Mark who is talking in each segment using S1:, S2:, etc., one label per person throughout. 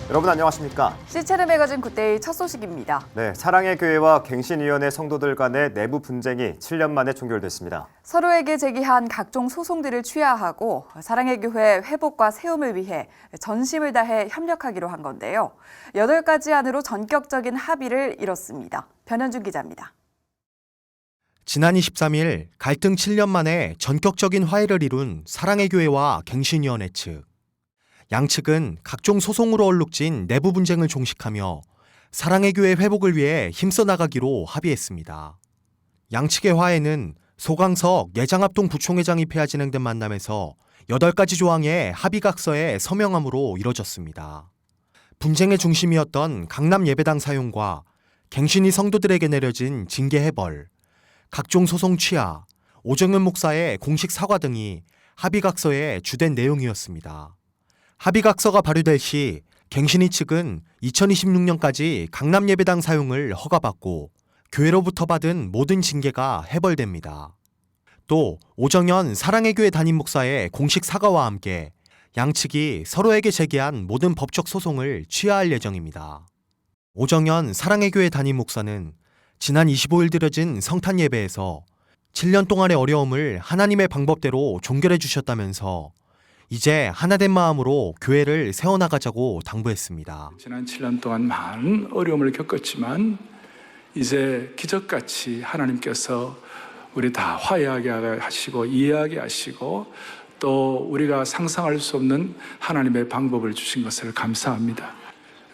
S1: 여러분 안녕하십니까?
S2: 시체르 매거진 굿데이 첫 소식입니다.
S1: 네, 사랑의 교회와 갱신위원회 성도들 간의 내부 분쟁이 7년 만에 종결됐습니다.
S2: 서로에게 제기한 각종 소송들을 취하하고 사랑의 교회 회복과 세움을 위해 전심을 다해 협력하기로 한 건데요. 8가지 안으로 전격적인 합의를 이뤘습니다. 변현준 기자입니다.
S3: 지난 23일 갈등 7년 만에 전격적인 화해를 이룬 사랑의 교회와 갱신위원회 측. 양측은 각종 소송으로 얼룩진 내부 분쟁을 종식하며 사랑의 교회 회복을 위해 힘써 나가기로 합의했습니다. 양측의 화해는 소강석 예장합동 부총회장이 폐하 진행된 만남에서 8가지 조항의 합의각서에 서명함으로 이뤄졌습니다. 분쟁의 중심이었던 강남 예배당 사용과 갱신위 성도들에게 내려진 징계 해벌, 각종 소송 취하, 오정현 목사의 공식 사과 등이 합의각서의 주된 내용이었습니다. 합의각서가 발효될 시 갱신위 측은 2026년까지 강남 예배당 사용을 허가받고 교회로부터 받은 모든 징계가 해벌됩니다. 또 오정현 사랑의 교회 담임 목사의 공식 사과와 함께 양측이 서로에게 제기한 모든 법적 소송을 취하할 예정입니다. 오정현 사랑의 교회 담임 목사는 지난 25일 드려진 성탄 예배에서 7년 동안의 어려움을 하나님의 방법대로 종결해 주셨다면서 이제 하나된 마음으로 교회를 세워나가자고 당부했습니다.
S4: 지난 7년 동안 많은 어려움을 겪었지만 이제 기적같이 하나님께서 우리 다 화해하게 하시고 이해하게 하시고 또 우리가 상상할 수 없는 하나님의 방법을 주신 것을 감사합니다.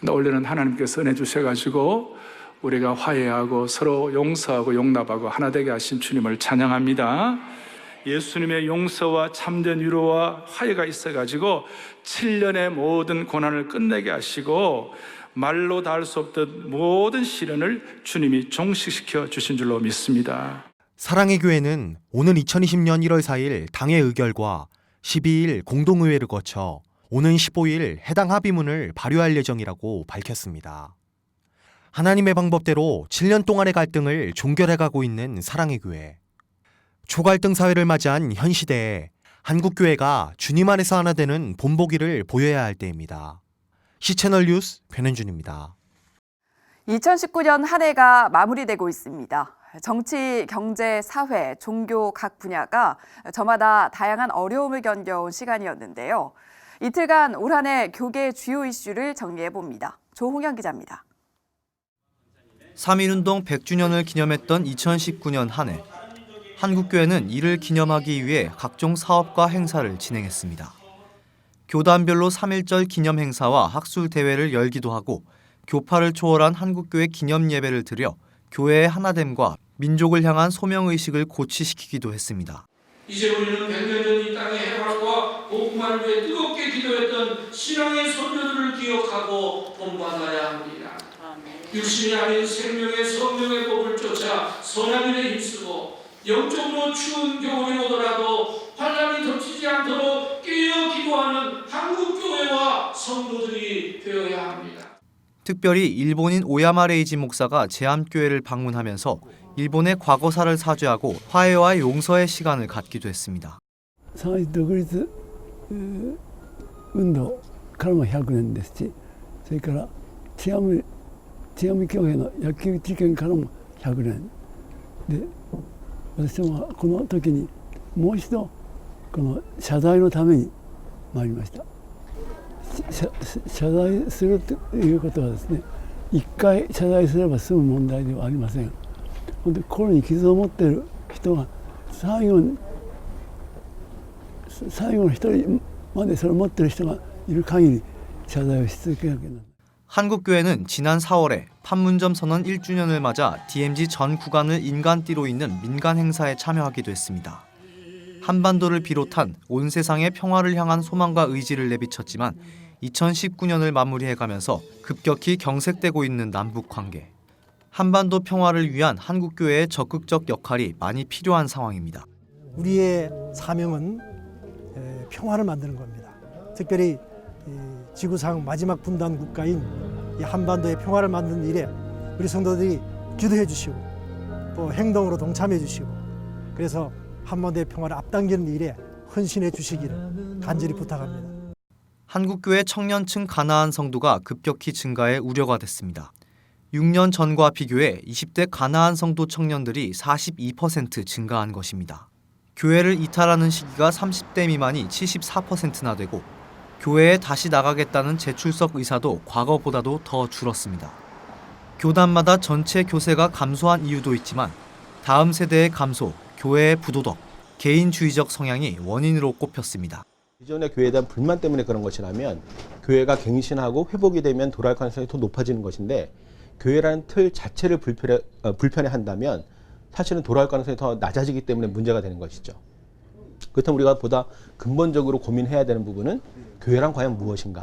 S4: 원래는 하나님께서 은혜 주셔가지고 우리가 화해하고 서로 용서하고 용납하고 하나 되게 하신 주님을 찬양합니다. 예수님의 용서와 참된 위로와 화해가 있어가지고 7년의 모든 고난을 끝내게 하시고 말로 다 할 수 없던 모든 시련을 주님이 종식시켜 주신 줄로 믿습니다.
S3: 사랑의 교회는 오는 2020년 1월 4일 당의 의결과 12일 공동의회를 거쳐 오는 15일 해당 합의문을 발효할 예정이라고 밝혔습니다. 하나님의 방법대로 7년 동안의 갈등을 종결해가고 있는 사랑의 교회. 초갈등 사회를 맞이한 현 시대에 한국교회가 주님 안에서 하나 되는 본보기를 보여야 할 때입니다. 시채널 뉴스 변현준입니다.
S2: 2019년 한 해가 마무리되고 있습니다. 정치, 경제, 사회, 종교 각 분야가 저마다 다양한 어려움을 견뎌온 시간이었는데요. 이틀간 올 한 해 교계 주요 이슈를 정리해봅니다. 조홍현 기자입니다.
S5: 3.1운동 100주년을 기념했던 2019년 한 해. 한국교회는 이를 기념하기 위해 각종 사업과 행사를 진행했습니다. 교단별로 3.1절 기념 행사와 학술 대회를 열기도 하고 교파를 초월한 한국교회 기념 예배를 드려 교회의 하나됨과 민족을 향한 소명의식을 고취시키기도 했습니다.
S6: 이제 우리는 100년 전 이 땅의 해방과 복음을 위해 뜨겁게 기도했던 신앙의 선조들을 기억하고 본받아야 합니다. 육신이 아닌 생명의 성령의 법을 쫓아 선함일에 힘쓰고 영적으로 추운 겨울이 오더라도 환란이 덮치지 않도록 깨어 기도하는 한국교회와 성도들이 되어야 합니다.
S5: 특별히 일본인 오야마 레이지 목사가 제암교회를 방문하면서 일본의 과거사를 사죄하고 화해와 용서의 시간을 갖기도 했습니다.
S7: 3.1独立運動からも100年ですし、それから治安教会の野球事件からも100年で、私はこの時にもう一度この謝罪のために参りました。謝罪するということはですね、一回謝罪すれば済む問題ではありません。本当に心に傷を持っている人が最後の一人までそれを持っている人がいる限り謝罪をし続けなきゃならない。
S5: 한국교회는 지난 4월에 판문점 선언 1주년을 맞아 DMZ 전 구간을 인간띠로 잇는 민간 행사에 참여하기도 했습니다. 한반도를 비롯한 온 세상의 평화를 향한 소망과 의지를 내비쳤지만 2019년을 마무리해가면서 급격히 경색되고 있는 남북 관계. 한반도 평화를 위한 한국교회의 적극적 역할이 많이 필요한 상황입니다.
S8: 우리의 사명은 평화를 만드는 겁니다. 특별히 지구상 마지막 분단 국가인 이 한반도의 평화를 만드는 일에 우리 성도들이 기도해 주시고 또 행동으로 동참해 주시고 그래서 한반도의 평화를 앞당기는 일에 헌신해 주시기를 간절히 부탁합니다.
S5: 한국교회 청년층 가나안 성도가 급격히 증가해 우려가 됐습니다. 6년 전과 비교해 20대 가나안 성도 청년들이 42% 증가한 것입니다. 교회를 이탈하는 시기가 30대 미만이 74%나 되고 교회에 다시 나가겠다는 재출석 의사도 과거보다도 더 줄었습니다. 교단마다 전체 교세가 감소한 이유도 있지만 다음 세대의 감소, 교회의 부도덕, 개인주의적 성향이 원인으로 꼽혔습니다.
S9: 기존의 교회에 대한 불만 때문에 그런 것이라면 교회가 갱신하고 회복이 되면 돌아갈 가능성이 더 높아지는 것인데 교회라는 틀 자체를 불편해한다면 사실은 돌아갈 가능성이 더 낮아지기 때문에 문제가 되는 것이죠. 그렇다면 우리가 보다 근본적으로 고민해야 되는 부분은 교회란 과연 무엇인가?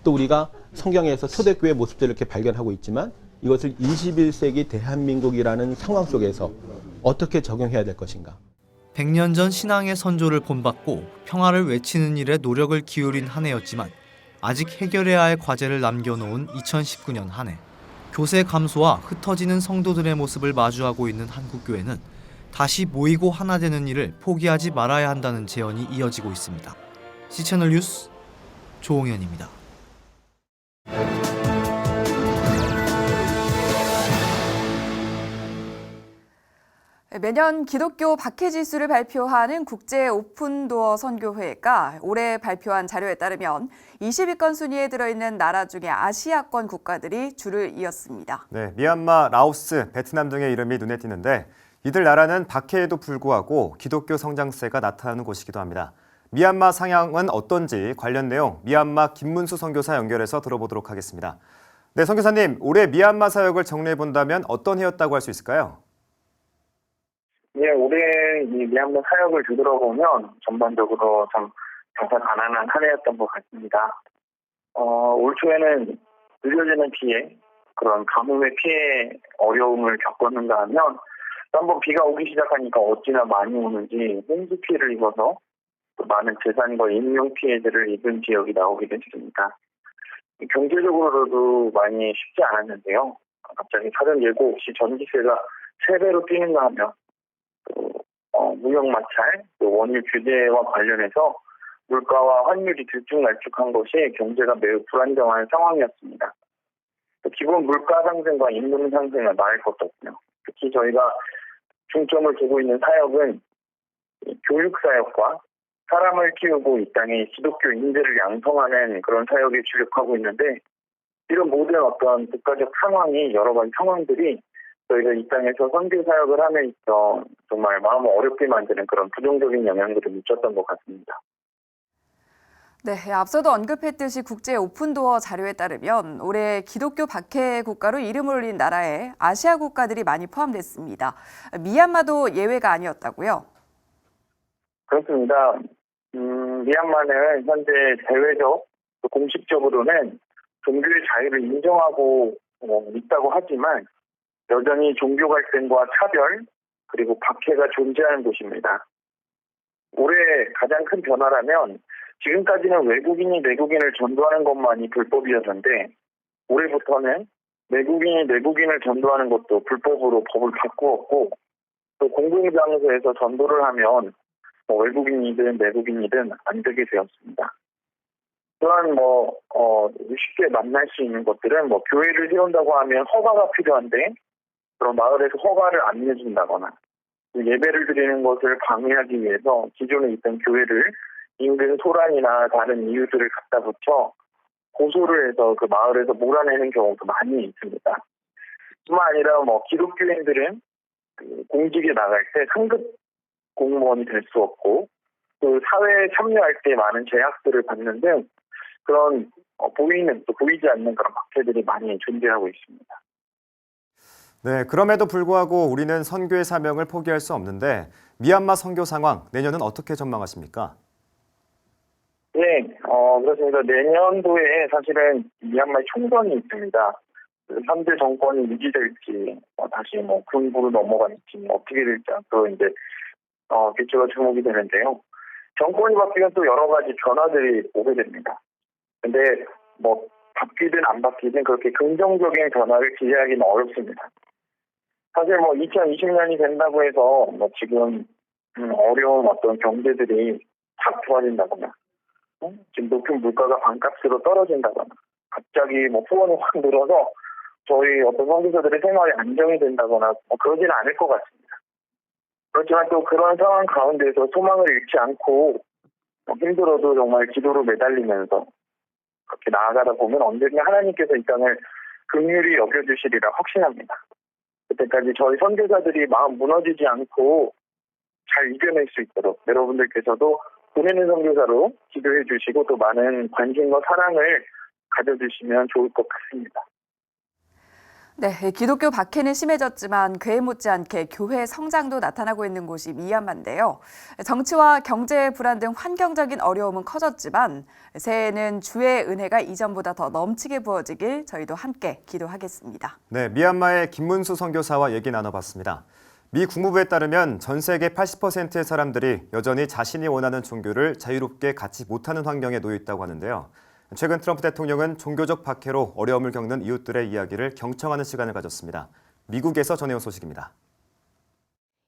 S9: 또 우리가 성경에서 초대교회 모습들을 이렇게 발견하고 있지만 이것을 21세기 대한민국이라는 상황 속에서 어떻게 적용해야 될 것인가?
S5: 100년 전 신앙의 선조를 본받고 평화를 외치는 일에 노력을 기울인 한 해였지만 아직 해결해야 할 과제를 남겨놓은 2019년 한 해. 교세 감소와 흩어지는 성도들의 모습을 마주하고 있는 한국교회는 다시 모이고 하나 되는 일을 포기하지 말아야 한다는 제언이 이어지고 있습니다. C채널 뉴스 조홍현입니다.
S2: 매년 기독교 박해지수를 발표하는 국제 오픈도어 선교회가 올해 발표한 자료에 따르면 20위권 순위에 들어있는 나라 중에 아시아권 국가들이 줄을 이었습니다.
S1: 네, 미얀마, 라오스, 베트남 등의 이름이 눈에 띄는데 이들 나라는 박해에도 불구하고 기독교 성장세가 나타나는 곳이기도 합니다. 미얀마 상황은 어떤지 관련 내용 미얀마 김문수 선교사 연결해서 들어보도록 하겠습니다. 네, 선교사님, 올해 미얀마 사역을 정리해본다면 어떤 해였다고 할 수 있을까요?
S10: 예, 올해 이 미얀마 사역을 뒤돌아보면 전반적으로 좀 정말 가난한 한 해였던 것 같습니다. 올 초에는 늦어지는 피해, 그런 가뭄의 피해 어려움을 겪었는가 하면 또 한번 비가 오기 시작하니까 어찌나 많이 오는지 홍수 피해를 입어서 또 많은 재산과 인명 피해들을 입은 지역이 나오기도 했습니다. 경제적으로도 많이 쉽지 않았는데요. 갑자기 사전 예고 없이 전기세가 3배로 뛰는가 하면 무역 마찰, 또 원유 규제와 관련해서 물가와 환율이 들쭉날쭉한 것이 경제가 매우 불안정한 상황이었습니다. 기본 물가 상승과 임금 상승은 말할 것도 없고요. 특히 저희가 중점을 두고 있는 사역은 교육 사역과 사람을 키우고 이 땅에 기독교 인재를 양성하는 그런 사역에 주력하고 있는데 이런 모든 어떤 국가적 상황이 여러 가지 상황들이 저희가 이 땅에서 선교 사역을 함에 있어 정말 마음을 어렵게 만드는 그런 부정적인 영향들을 미쳤던 것 같습니다.
S2: 네, 앞서도 언급했듯이 국제 오픈도어 자료에 따르면 올해 기독교 박해 국가로 이름을 올린 나라에 아시아 국가들이 많이 포함됐습니다. 미얀마도 예외가 아니었다고요?
S10: 그렇습니다. 미얀마는 현재 대외적, 공식적으로는 종교의 자유를 인정하고 있다고 하지만 여전히 종교 갈등과 차별, 그리고 박해가 존재하는 곳입니다. 올해 가장 큰 변화라면 지금까지는 외국인이 내국인을 전도하는 것만이 불법이었는데 올해부터는 내국인이 내국인을 전도하는 것도 불법으로 법을 바꾸었고 또 공공장소에서 전도를 하면 외국인이든 내국인이든 안 되게 되었습니다. 또한 쉽게 만날 수 있는 것들은 교회를 세운다고 하면 허가가 필요한데 그런 마을에서 허가를 안 내준다거나 예배를 드리는 것을 방해하기 위해서 기존에 있던 교회를 인근 소란이나 다른 이유들을 갖다 붙여 고소를 해서 그 마을에서 몰아내는 경우도 많이 있습니다. 뿐만 아니라 기독교인들은 공직에 나갈 때 상급 공무원이 될 수 없고 또 사회에 참여할 때 많은 제약들을 받는 등 그런 보이는 또 보이지 않는 그런 박해들이 많이 존재하고 있습니다.
S1: 네, 그럼에도 불구하고 우리는 선교의 사명을 포기할 수 없는데 미얀마 선교 상황 내년은 어떻게 전망하십니까?
S10: 네, 그렇습니다. 내년도에 사실은 미얀마의 총선이 있습니다. 현재 정권이 유지될지 다시 군부로 넘어갈지 어떻게 될지 또 이제 개최가 주목이 되는데요. 정권이 바뀌면 또 여러 가지 변화들이 오게 됩니다. 근데 바뀌든 안 바뀌든 그렇게 긍정적인 변화를 기대하기는 어렵습니다. 사실 2020년이 된다고 해서 지금 어려운 어떤 경제들이 확 좋아진다거나 지금 높은 물가가 반값으로 떨어진다거나 갑자기 뭐 후원이 확 늘어서 저희 어떤 선교사들의 생활이 안정이 된다거나 그러지는 않을 것 같습니다. 그렇지만 또 그런 상황 가운데서 소망을 잃지 않고 힘들어도 정말 기도로 매달리면서 그렇게 나아가다 보면 언젠가 하나님께서 이 땅을 긍휼히 여겨주시리라 확신합니다. 그때까지 저희 선교사들이 마음 무너지지 않고 잘 이겨낼 수 있도록 여러분들께서도 보내는 선교사로 기도해 주시고 또 많은 관심과 사랑을 가져주시면 좋을 것 같습니다.
S2: 네, 기독교 박해는 심해졌지만 그에 못지않게 교회 성장도 나타나고 있는 곳이 미얀마인데요. 정치와 경제 불안 등 환경적인 어려움은 커졌지만 새해에는 주의 은혜가 이전보다 더 넘치게 부어지길 저희도 함께 기도하겠습니다.
S1: 네, 미얀마의 김문수 선교사와 얘기 나눠봤습니다. 미 국무부에 따르면 전 세계 80%의 사람들이 여전히 자신이 원하는 종교를 자유롭게 갖지 못하는 환경에 놓여 있다고 하는데요. 최근 트럼프 대통령은 종교적 박해로 어려움을 겪는 이웃들의 이야기를 경청하는 시간을 가졌습니다. 미국에서 전해온 소식입니다.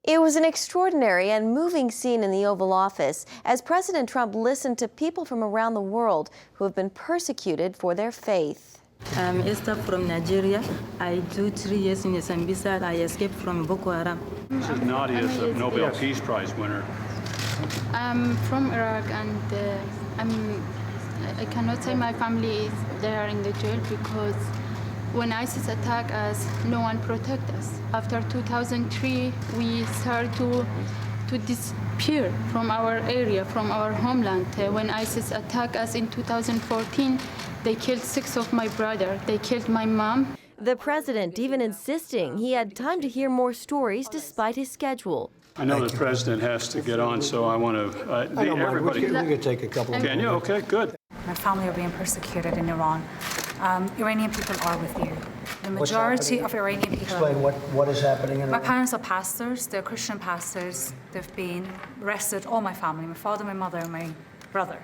S11: It was an extraordinary and moving scene in the Oval Office as President Trump listened to people from around the world who have been persecuted for their faith.
S12: I'm Esther from Nigeria. I do 3 years in Sambisa. I escaped from Boko Haram.
S13: This is Nadia, the Nobel Peace Prize winner.
S14: I'm from Iraq and I cannot say my family is there in the jail because when ISIS attacked us, no one protected us. After 2003, we started to disappear from our area, from our homeland. When ISIS attacked us in 2014, they killed 6 of my brothers. They killed my mom.
S11: The president even insisting he had time to hear more stories despite his schedule.
S13: I know the president has to get on, so I want to. Everybody,
S8: we can take a couple.
S13: can you? Okay, good.
S15: My family are being persecuted in Iran. Iranian people are with you. The majority of Iranian people.
S8: Explain what is happening in
S15: My
S8: Iran.
S15: parents are pastors. They're Christian pastors. They've been arrested. All my family, my father, my mother, and my brother.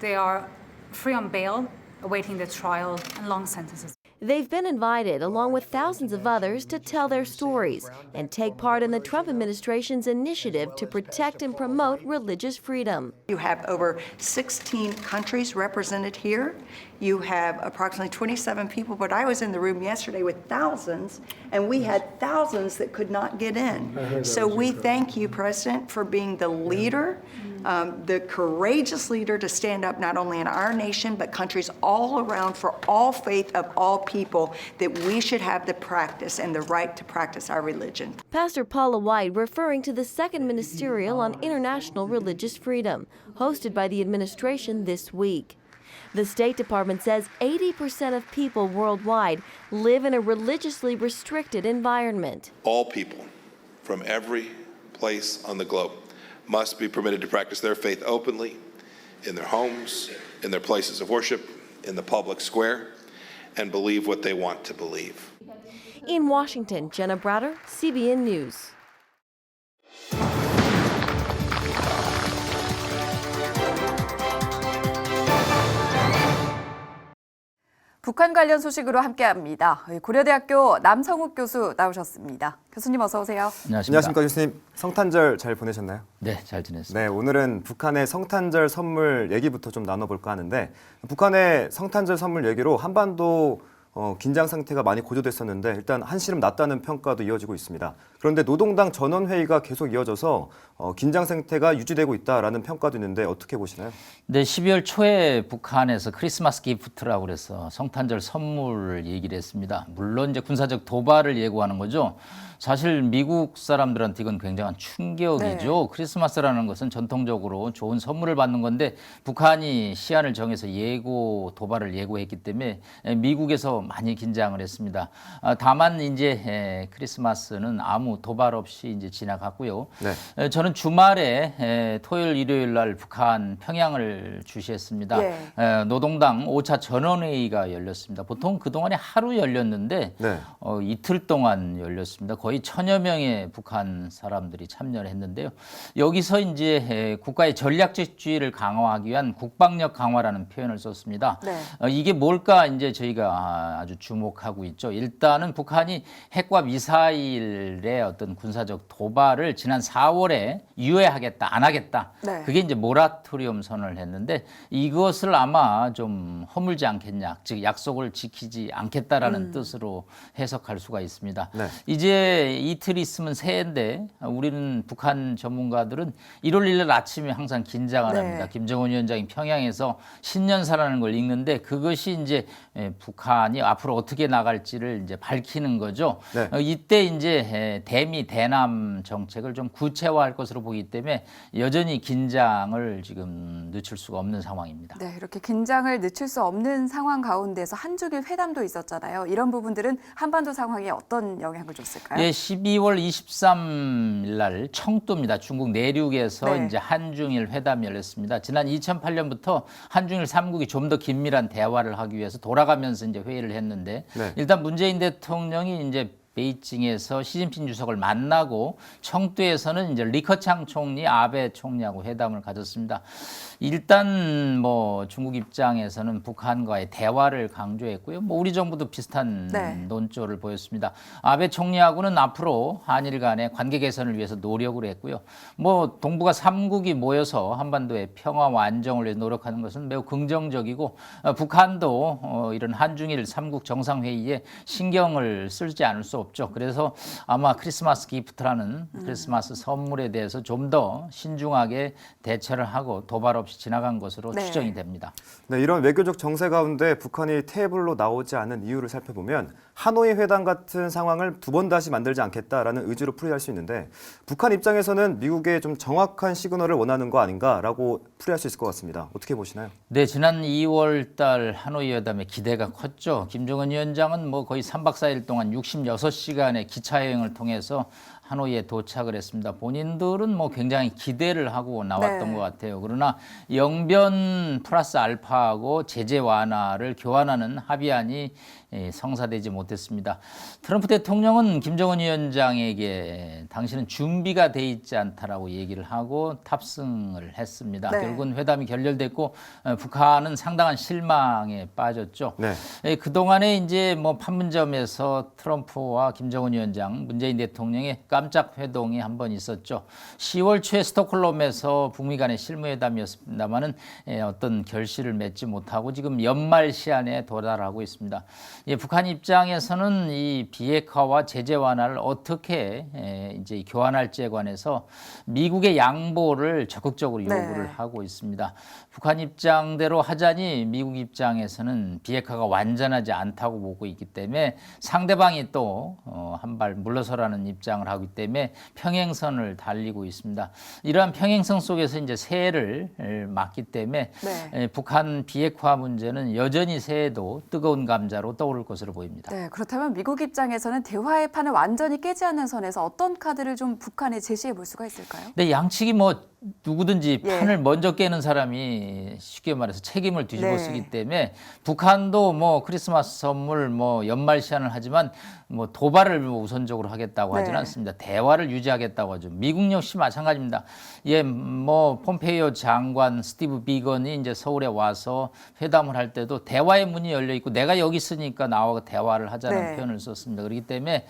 S15: They are free on bail, awaiting their trial and long sentences.
S11: They've been invited, along with thousands of others, to tell their stories and take part in the Trump administration's initiative to protect and promote religious freedom.
S16: You have over 16 countries represented here. You have approximately 27 people, but I was in the room yesterday with thousands, and we had thousands that could not get in. So we thank you, President, for being the leader, the courageous leader to stand up not only in our nation, but countries all around for all faith of all people, that we should have the practice and the right to practice our religion.
S11: Pastor Paula White referring to the second ministerial on international religious freedom, hosted by the administration this week. The State Department says 80% of people worldwide live in a religiously restricted environment.
S17: All people from every place on the globe must be permitted to practice their faith openly in their homes, in their places of worship, in the public square, and believe what they want to believe.
S11: In Washington, Jenna Browder, CBN News.
S2: 북한 관련 소식으로 함께합니다. 고려대학교 남성욱 교수 나오셨습니다. 교수님 어서 오세요.
S1: 안녕하십니까 교수님. 성탄절 잘 보내셨나요?
S18: 네, 잘 지냈습니다.
S1: 네, 오늘은 북한의 성탄절 선물 얘기부터 좀 나눠볼까 하는데 북한의 성탄절 선물 얘기로 한반도 긴장 상태가 많이 고조됐었는데 일단 한시름 났다는 평가도 이어지고 있습니다. 그런데 노동당 전원회의가 계속 이어져서 긴장 상태가 유지되고 있다라는 평가도 있는데 어떻게 보시나요?
S18: 네, 12월 초에 북한에서 크리스마스 기프트라고 그래서 성탄절 선물 얘기를 했습니다. 물론 이제 군사적 도발을 예고하는 거죠. 사실 미국 사람들한테 이건 굉장한 충격이죠. 네. 크리스마스라는 것은 전통적으로 좋은 선물을 받는 건데 북한이 시한을 정해서 도발을 예고했기 때문에 미국에서 많이 긴장을 했습니다. 다만 이제 크리스마스는 아무 도발 없이 이제 지나갔고요. 네. 저는 주말에 토요일, 일요일 날 북한 평양을 주시했습니다. 네. 노동당 5차 전원회의가 열렸습니다. 보통 그동안에 하루 열렸는데 네. 이틀 동안 열렸습니다. 거의 1000여 명의 북한 사람들이 참여를 했는데요. 여기서 이제 국가의 전략적주의를 강화하기 위한 국방력 강화라는 표현을 썼습니다. 네. 이게 뭘까 이제 저희가 아주 주목하고 있죠. 일단은 북한이 핵과 미사일의 어떤 군사적 도발을 지난 4월에 유예하겠다, 안 하겠다.
S2: 네.
S18: 그게 이제 모라토리엄 선언을 했는데 이것을 아마 좀 허물지 않겠냐, 즉 약속을 지키지 않겠다라는 뜻으로 해석할 수가 있습니다.
S1: 네.
S18: 이제 이틀 있으면 새해인데 우리는 북한 전문가들은 1월 1일 아침에 항상 긴장을
S2: 네.
S18: 합니다. 김정은 위원장이 평양에서 신년사라는 걸 읽는데 그것이 이제 북한이 앞으로 어떻게 나갈지를 이제 밝히는 거죠.
S1: 네.
S18: 이때 이제 대미 대남 정책을 좀 구체화할 것으로 보기 때문에 여전히 긴장을 지금 늦출 수가 없는 상황입니다.
S2: 네, 이렇게 긴장을 늦출 수 없는 상황 가운데서 한중일 회담도 있었잖아요. 이런 부분들은 한반도 상황에 어떤 영향을 줬을까요?
S18: 예, 12월 23일 날 청두입니다. 중국 내륙에서
S2: 네.
S18: 이제 한중일 회담이 열렸습니다. 지난 2008년부터 한중일 3국이 좀 더 긴밀한 대화를 하기 위해서 돌아가면서 이제 회의를 했는데
S1: 네.
S18: 일단 문재인 대통령이 이제 베이징에서 시진핑 주석을 만나고 청두에서는 이제 리커창 총리, 아베 총리하고 회담을 가졌습니다. 일단 뭐 중국 입장에서는 북한과의 대화를 강조했고요. 뭐 우리 정부도 비슷한
S2: 네.
S18: 논조를 보였습니다. 아베 총리하고는 앞으로 한일 간의 관계 개선을 위해서 노력을 했고요. 뭐 동북아 3국이 모여서 한반도의 평화와 안정을 위해 노력하는 것은 매우 긍정적이고 북한도 이런 한중일 3국 정상회의에 신경을 쓰지 않을 수 없죠. 그래서 아마 크리스마스 기프트라는 크리스마스 선물에 대해서 좀 더 신중하게 대처를 하고 도발 없이 지나간 것으로
S2: 네.
S18: 추정이 됩니다.
S1: 네, 이런 외교적 정세 가운데 북한이 테이블로 나오지 않은 이유를 살펴보면 하노이 회담 같은 상황을 두 번 다시 만들지 않겠다라는 의지로 풀이할 수 있는데 북한 입장에서는 미국의 좀 정확한 시그널을 원하는 거 아닌가라고 풀이할 수 있을 것 같습니다. 어떻게 보시나요?
S18: 네, 지난 2월 달 하노이 회담에 기대가 컸죠. 김정은 위원장은 뭐 거의 3박 4일 동안 66시간의 기차 여행을 통해서 하노이에 도착을 했습니다. 본인들은 뭐 굉장히 기대를 하고 나왔던
S2: 네.
S18: 것 같아요. 그러나 영변 플러스 알파하고 제재 완화를 교환하는 합의안이 성사되지 못했습니다. 트럼프 대통령은 김정은 위원장에게 당신은 준비가 돼 있지 않다라고 얘기를 하고 탑승을 했습니다.
S2: 네.
S18: 결국은 회담이 결렬됐고 북한은 상당한 실망에 빠졌죠.
S1: 네.
S18: 그동안에 이제 뭐 판문점에서 트럼프와 김정은 위원장, 문재인 대통령의 깜짝 회동이 한 번 있었죠. 10월 초에 스톡홀름에서 북미 간의 실무회담이었습니다만은 어떤 결실을 맺지 못하고 지금 연말 시한에 도달하고 있습니다. 북한 입장에서는 이 비핵화와 제재 완화를 어떻게 이제 교환할지에 관해서 미국의 양보를 적극적으로 요구를
S2: 네.
S18: 하고 있습니다. 북한 입장대로 하자니 미국 입장에서는 비핵화가 완전하지 않다고 보고 있기 때문에 상대방이 또 한 발 물러서라는 입장을 하기 때문에 평행선을 달리고 있습니다. 이러한 평행선 속에서 이제 새해를 맞기 때문에
S2: 네.
S18: 북한 비핵화 문제는 여전히 새해도 뜨거운 감자로 떠오를 것으로 보입니다.
S2: 네, 그렇다면 미국 입장에서는 대화의 판을 완전히 깨지 않는 선에서 어떤 카드를 좀 북한에 제시해 볼 수가 있을까요?
S18: 네, 양측이 뭐 누구든지
S2: 예.
S18: 판을 먼저 깨는 사람이 쉽게 말해서 책임을 뒤집어
S2: 네.
S18: 쓰기 때문에 북한도 뭐 크리스마스 선물 뭐 연말 시한을 하지만 뭐 도발을 우선적으로 하겠다고 하지는
S2: 네.
S18: 않습니다. 대화를 유지하겠다고 하죠. 미국 역시 마찬가지입니다. 예, 뭐 폼페이오 장관, 스티브 비건이 이제 서울에 와서 회담을 할 때도 대화의 문이 열려 있고 내가 여기 있으니까 나와 대화를 하자는
S2: 네.
S18: 표현을 썼습니다. 그렇기 때문에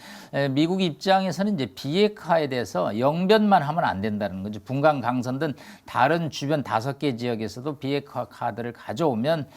S18: 미국 입장에서는 이제 비핵화에 대해서 영변만 하면 안 된다는 거죠. 분강 강선 등 다른 주변 5개 지역에서도 비핵화 카드를 가져오면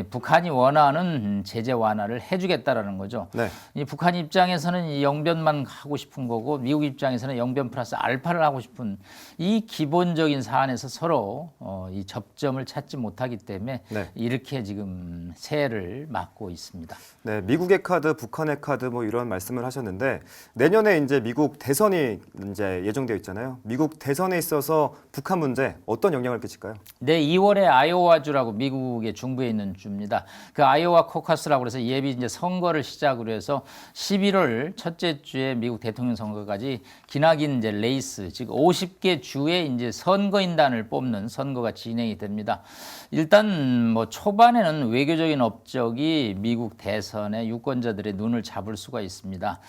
S18: 북한이 원하는 제재 완화를 해주겠다라는 거죠.
S1: 네.
S18: 이 북한 입장에서는 이 영변만 하고 싶은 거고 미국 입장에서는 영변 플러스 알파를 하고 싶은 이 기본적인 사안에서 서로 이 접점을 찾지 못하기 때문에
S1: 네.
S18: 이렇게 지금 새해를 맞고 있습니다.
S1: 네, 미국의 카드, 북한의 카드 뭐 이런 말씀을 하셨는데 내년에 이제 미국 대선이 이제 예정되어 있잖아요. 미국 대선에 있어서 북한 문제 어떤 영향을 끼칠까요?
S18: 네, 2월에 아이오와주라고 미국의 중부에 있는 주입니다. 그 아이오와 코커스라고 해서 예비 이제 선거를 시작으로 해서 11월 첫째 주에 미국 대통령 선거까지 기나긴 이제 레이스, 즉 50개 주에 이제 선거인단을 뽑는 선거가 진행이 됩니다. 일단 뭐 초반에는 외교적인 업적이 미국 대선의 유권자들의 눈을 잡을 수가 있습니다.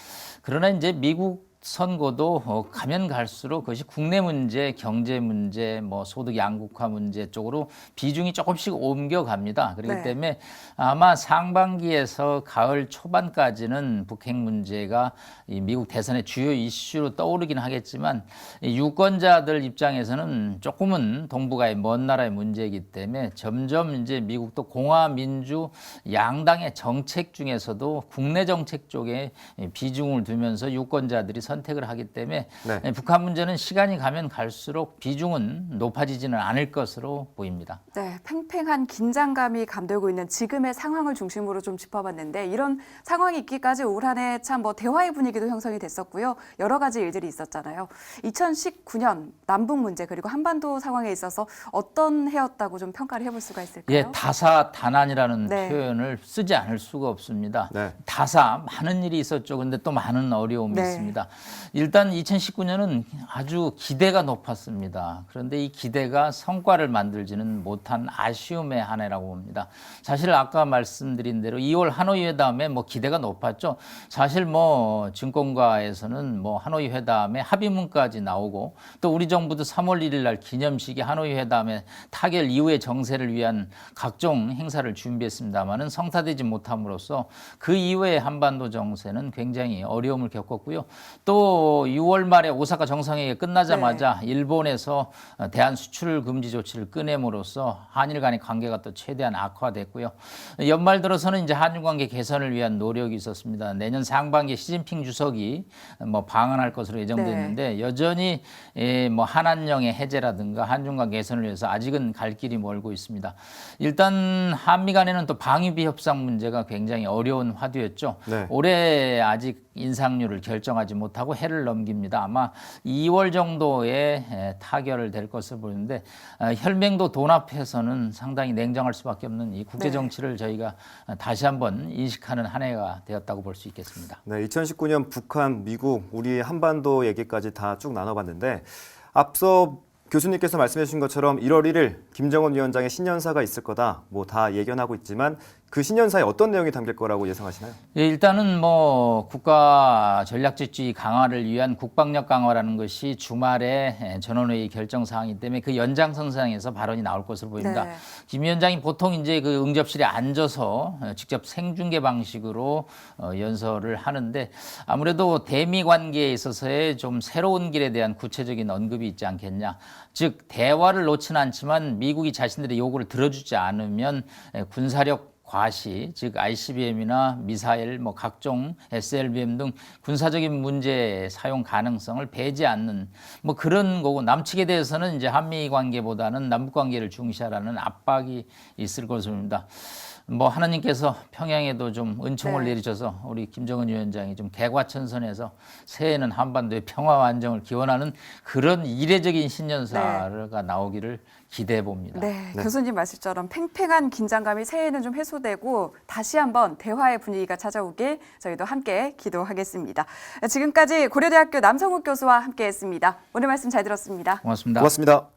S18: 그러나 이제 미국 선거도 가면 갈수록 그것이 국내 문제, 경제 문제, 뭐 소득 양극화 문제 쪽으로 비중이 조금씩 옮겨갑니다. 그렇기
S2: 네.
S18: 때문에 아마 상반기에서 가을 초반까지는 북핵 문제가 이 미국 대선의 주요 이슈로 떠오르긴 하겠지만 이 유권자들 입장에서는 조금은 동북아의 먼 나라의 문제이기 때문에 점점 이제 미국도 공화 민주 양당의 정책 중에서도 국내 정책 쪽에 비중을 두면서 유권자들이 선택을 하기 때문에
S1: 네.
S18: 북한 문제는 시간이 가면 갈수록 비중은 높아지지는 않을 것으로 보입니다.
S2: 네, 팽팽한 긴장감이 감돌고 있는 지금의 상황을 중심으로 좀 짚어봤는데 이런 상황이 있기까지 올 한 해 참 뭐 대화의 분위기도 형성이 됐었고요. 여러 가지 일들이 있었잖아요. 2019년 남북 문제 그리고 한반도 상황에 있어서 어떤 해였다고 좀 평가를 해볼 수가 있을까요?
S18: 예, 다사다난이라는
S2: 네.
S18: 표현을 쓰지 않을 수가 없습니다.
S1: 네.
S18: 다사 많은 일이 있었죠. 근데 또 많은 어려움이
S2: 네.
S18: 있습니다. 일단 2019년은 아주 기대가 높았습니다. 그런데 이 기대가 성과를 만들지는 못한 아쉬움의 한 해라고 봅니다. 사실 아까 말씀드린 대로 2월 하노이 회담에 뭐 기대가 높았죠. 사실 뭐 증권가에서는 뭐 하노이 회담에 합의문까지 나오고 또 우리 정부도 3월 1일 날 기념식이 하노이 회담의 타결 이후의 정세를 위한 각종 행사를 준비했습니다마는 성사되지 못함으로써 그 이후의 한반도 정세는 굉장히 어려움을 겪었고요. 또 6월 말에 오사카 정상회의가 끝나자마자 일본에서 대한 수출 금지 조치를 꺼냄으로써 한일 간의 관계가 또 최대한 악화됐고요. 연말 들어서는 이제 한일 관계 개선을 위한 노력이 있었습니다. 내년 상반기에 시진핑 주석이 뭐 방한할 것으로 예정됐는데 여전히 뭐 한한령의 해제라든가 한중 관계 개선을 위해서 아직은 갈 길이 멀고 있습니다. 일단 한미 간에는 또 방위비 협상 문제가 굉장히 어려운 화두였죠.
S1: 네.
S18: 올해 아직 인상률을 결정하지 못하고 해를 넘깁니다. 아마 2월 정도에 타결을 될 것으로 보이는데 혈맹도 돈 앞에서는 상당히 냉정할 수밖에 없는 이 국제 정치를 저희가 다시 한번 인식하는 한 해가 되었다고 볼 수 있겠습니다.
S1: 네, 2019년 북한, 미국, 우리 한반도 얘기까지 다 쭉 나눠봤는데 앞서 교수님께서 말씀해 주신 것처럼 1월 1일 김정은 위원장의 신년사가 있을 거다 뭐 다 예견하고 있지만 그 신년사에 어떤 내용이 담길 거라고 예상하시나요?
S18: 예, 일단은 뭐 국가 전략지주의 강화를 위한 국방력 강화라는 것이 주말에 전원회의 결정 사항이기 때문에 그 연장선상에서 발언이 나올 것으로 보입니다.
S2: 네.
S18: 김 위원장이 보통 이제 그 응접실에 앉아서 직접 생중계 방식으로 연설을 하는데 아무래도 대미 관계에 있어서의 좀 새로운 길에 대한 구체적인 언급이 있지 않겠냐. 즉 대화를 놓지는 않지만 미국이 자신들의 요구를 들어주지 않으면 군사력 과시, 즉 ICBM이나 미사일, 뭐 각종 SLBM 등 군사적인 문제 사용 가능성을 배제하지 않는 뭐 그런 거고 남측에 대해서는 이제 한미 관계보다는 남북 관계를 중시하라는 압박이 있을 것으로 봅니다. 뭐 하나님께서 평양에도 좀 은총을 내리셔서 우리 김정은 위원장이 좀 개과천선해서 새해에는 한반도의 평화와 안정을 기원하는 그런 이례적인 신년사가 나오기를 기대해 봅니다.
S2: 네, 교수님 말씀처럼 팽팽한 긴장감이 새해에는 좀 해소되고 다시 한번 대화의 분위기가 찾아오길 저희도 함께 기도하겠습니다. 지금까지 고려대학교 남성욱 교수와 함께했습니다. 오늘 말씀 잘 들었습니다.
S18: 고맙습니다.
S1: 고맙습니다.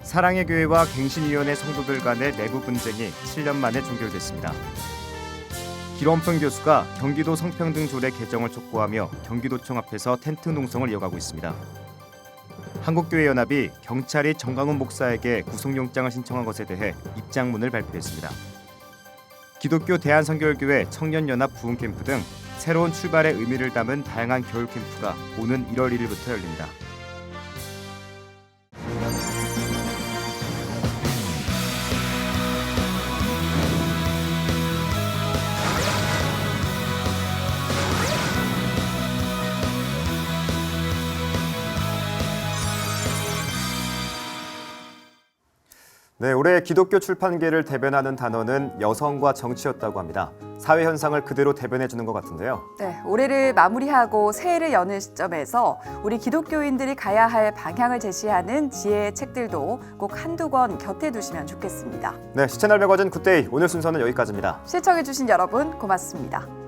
S1: 사랑의 교회와 갱신위원회 성도들 간의 내부 분쟁이 7년 만에 종결됐습니다. 길원평 교수가 경기도 성평등조례 개정을 촉구하며 경기도청 앞에서 텐트 농성을 이어가고 있습니다. 한국교회연합이 경찰이 정강훈 목사에게 구속영장을 신청한 것에 대해 입장문을 발표했습니다. 기독교 대한선결교회 청년연합 부흥캠프 등 새로운 출발의 의미를 담은 다양한 겨울 캠프가 오는 1월 1일부터 열립니다. 네, 올해 기독교 출판계를 대변하는 단어는 여성과 정치였다고 합니다. 사회 현상을 그대로 대변해주는 것 같은데요.
S2: 네, 올해를 마무리하고 새해를 여는 시점에서 우리 기독교인들이 가야 할 방향을 제시하는 지혜의 책들도 꼭 한두 권 곁에 두시면 좋겠습니다.
S1: 네, 시채널 매거진 굿데이 오늘 순서는 여기까지입니다.
S2: 시청해주신 여러분 고맙습니다.